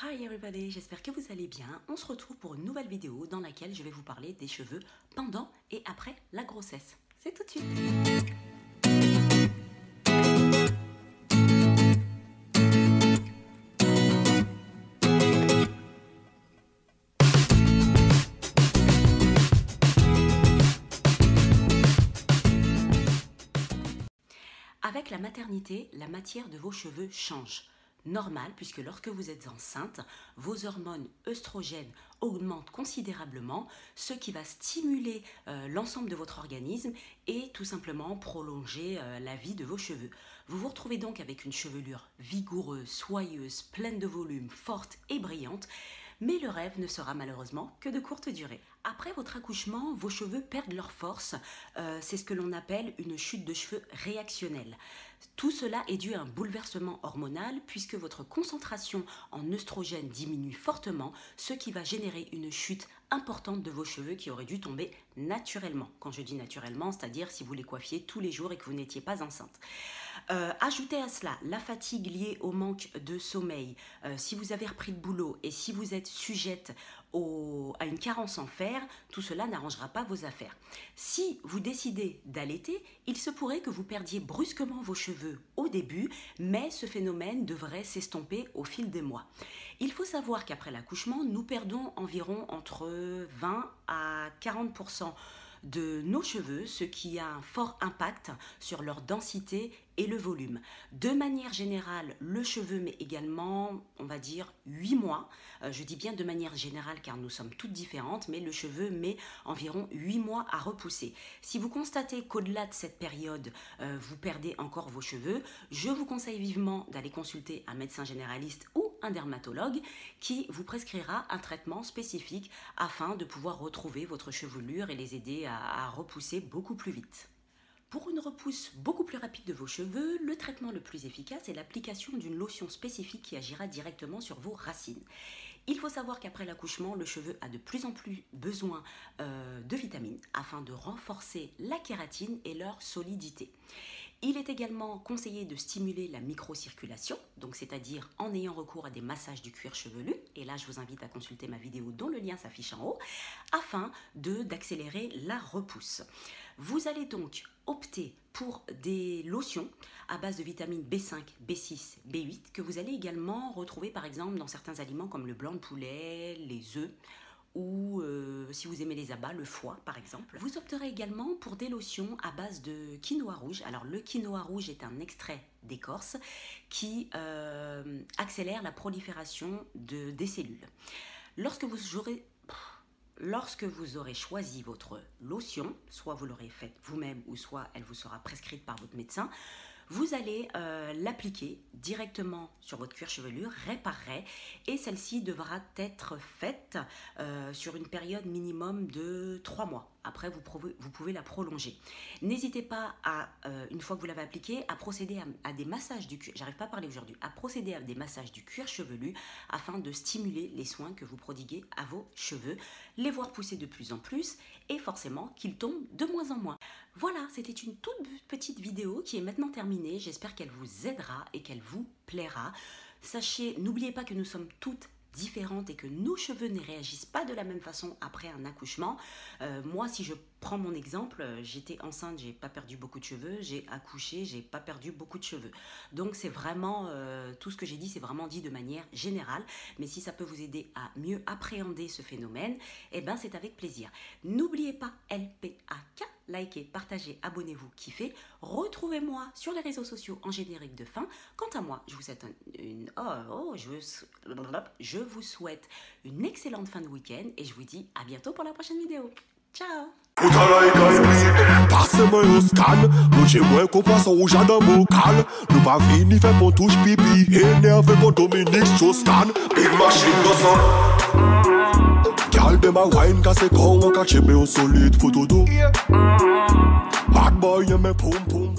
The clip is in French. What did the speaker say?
Hi everybody, j'espère que vous allez bien. On se retrouve pour une nouvelle vidéo dans laquelle je vais vous parler des cheveux pendant et après la grossesse. C'est tout de suite. Avec la maternité, la matière de vos cheveux change. Normal, puisque lorsque vous êtes enceinte, vos hormones œstrogènes augmentent considérablement, ce qui va stimuler l'ensemble de votre organisme et tout simplement prolonger la vie de vos cheveux. Vous vous retrouvez donc avec une chevelure vigoureuse, soyeuse, pleine de volume, forte et brillante, mais le rêve ne sera malheureusement que de courte durée. Après votre accouchement, vos cheveux perdent leur force, c'est ce que l'on appelle une chute de cheveux réactionnelle. Tout cela est dû à un bouleversement hormonal puisque votre concentration en œstrogène diminue fortement, ce qui va générer une chute importante de vos cheveux qui auraient dû tomber naturellement. Quand je dis naturellement, c'est-à-dire si vous les coiffiez tous les jours et que vous n'étiez pas enceinte. Ajoutez à cela la fatigue liée au manque de sommeil, si vous avez repris le boulot et si vous êtes sujette à une carence en fer, tout cela n'arrangera pas vos affaires. Si vous décidez d'allaiter, il se pourrait que vous perdiez brusquement vos cheveux au début, mais ce phénomène devrait s'estomper au fil des mois. Il faut savoir qu'après l'accouchement, nous perdons environ entre 20 à 40% de nos cheveux, ce qui a un fort impact sur leur densité et le volume. De manière générale, le cheveu met également, on va dire, 8 mois. Je dis bien de manière générale car nous sommes toutes différentes, mais le cheveu met environ 8 mois à repousser. Si vous constatez qu'au-delà de cette période, vous perdez encore vos cheveux, je vous conseille vivement d'aller consulter un médecin généraliste ou un dermatologue qui vous prescrira un traitement spécifique afin de pouvoir retrouver votre chevelure et les aider à repousser beaucoup plus vite. Pour une repousse beaucoup plus rapide de vos cheveux, le traitement le plus efficace est l'application d'une lotion spécifique qui agira directement sur vos racines. Il faut savoir qu'après l'accouchement, le cheveu a de plus en plus besoin de vitamines afin de renforcer la kératine et leur solidité. Il est également conseillé de stimuler la microcirculation, donc c'est-à-dire en ayant recours à des massages du cuir chevelu, et là je vous invite à consulter ma vidéo dont le lien s'affiche en haut, afin d'accélérer la repousse. Vous allez donc opter pour des lotions à base de vitamines B5, B6, B8 que vous allez également retrouver par exemple dans certains aliments comme le blanc de poulet, les œufs ou si vous aimez les abats, le foie par exemple. Vous opterez également pour des lotions à base de quinoa rouge. Alors le quinoa rouge est un extrait d'écorce qui accélère la prolifération des cellules. Lorsque vous aurez choisi votre lotion, soit vous l'aurez faite vous-même ou soit elle vous sera prescrite par votre médecin, vous allez l'appliquer directement sur votre cuir chevelu, raie par raie, et celle-ci devra être faite sur une période minimum de 3 mois. Après, vous pouvez la prolonger. N'hésitez pas, une fois que vous l'avez appliquée, à procéder à des massages du cuir, j'arrive pas à parler aujourd'hui, à procéder à des massages du cuir chevelu afin de stimuler les soins que vous prodiguez à vos cheveux, les voir pousser de plus en plus et forcément qu'ils tombent de moins en moins. Voilà, c'était une toute petite vidéo qui est maintenant terminée. J'espère qu'elle vous aidera et qu'elle vous plaira. Sachez, n'oubliez pas que nous sommes toutes différentes et que nos cheveux ne réagissent pas de la même façon après un accouchement. Moi, si je prends mon exemple, j'étais enceinte, j'ai pas perdu beaucoup de cheveux, j'ai accouché, j'ai pas perdu beaucoup de cheveux. Donc c'est vraiment, tout ce que j'ai dit, c'est vraiment dit de manière générale, mais si ça peut vous aider à mieux appréhender ce phénomène, eh ben c'est avec plaisir. N'oubliez pas LPAK, likez, partagez, abonnez-vous, kiffez. Retrouvez-moi sur les réseaux sociaux en générique de fin. Quant à moi, je vous souhaite je vous souhaite une excellente fin de week-end et je vous dis à bientôt pour la prochaine vidéo. Ciao! Passe-moi au scan, nous chez moi qu'on passe au jardin bocal. Nous pas fini fait pour touche pipi, énervé pour Dominique Strauss-Kahn. Big machine de son. Gal de ma wine casse con, on cache au solide photo d'eau. Bad boy, y'a mes poum poum,